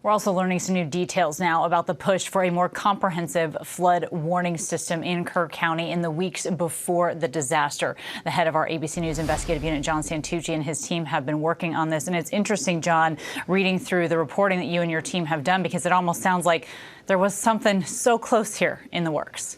We're also learning some new details now about the push for a more comprehensive flood warning system in Kerr County in the weeks before the disaster. The head of our ABC News investigative unit, John Santucci, and his team have been working on this. And it's interesting, John, reading through the reporting that you and your team have done, because it almost sounds like there was something so close here in the works.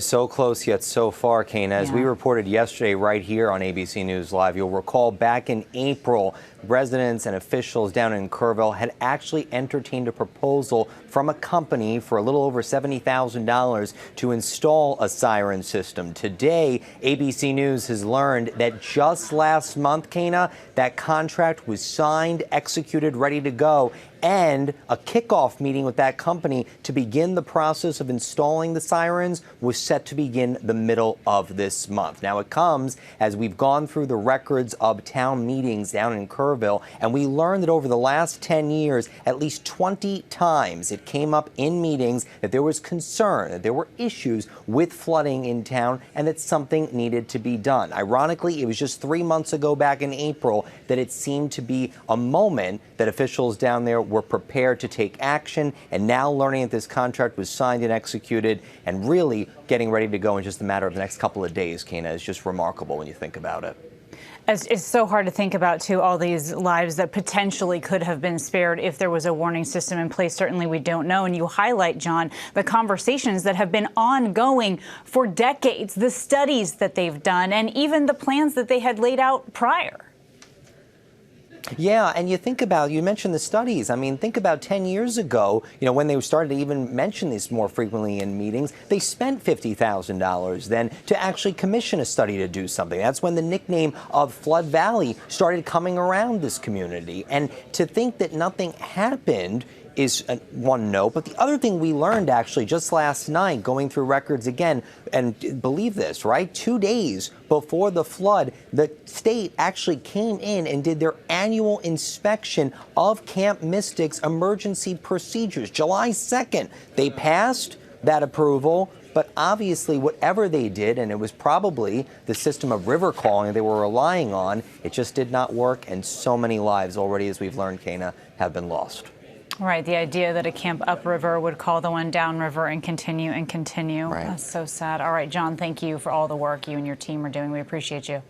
So close yet so far, Kane. As we reported yesterday right here on ABC News Live, you'll recall back in April, residents and officials down in Kerrville had actually entertained a proposal from a company for a little over $70,000 to install a siren system. Today, ABC News has learned that just last month, Kana, that contract was signed, executed, ready to go, and a kickoff meeting with that company to begin the process of installing the sirens was set to begin the middle of this month. Now, it comes as we've gone through the records of town meetings down in Kerrville, and we learned that over the last 10 years, at least 20 times it came up in meetings that there was concern, that there were issues with flooding in town, and that something needed to be done. Ironically, it was just 3 months ago back in April that it seemed to be a moment that officials down there were prepared to take action, and now learning that this contract was signed and executed and really getting ready to go in just a matter of the next couple of days, Kana, is just remarkable when you think about it. It's so hard to think about, too, all these lives that potentially could have been spared if there was a warning system in place. Certainly we don't know. And you highlight, John, the conversations that have been ongoing for decades, the studies that they've done, and even the plans that they had laid out prior. Yeah, and you think about, you mentioned the studies. I mean, think about 10 years ago, when they started to even mention this more frequently in meetings, they spent $50,000 then to actually commission a study to do something. That's when the nickname of Flood Valley started coming around this community. And to think that nothing happened is one note. But the other thing we learned actually just last night, going through records again, and believe this, right? 2 days before the flood, the state actually came in and did their annual inspection of Camp Mystic's emergency procedures. July 2nd, they passed that approval. But obviously, whatever they did, and it was probably the system of river calling they were relying on, it just did not work. And so many lives already, as we've learned, Kana, have been lost. Right. The idea that a camp upriver would call the one downriver and continue and continue. Right. That's so sad. All right, John, thank you for all the work you and your team are doing. We appreciate you.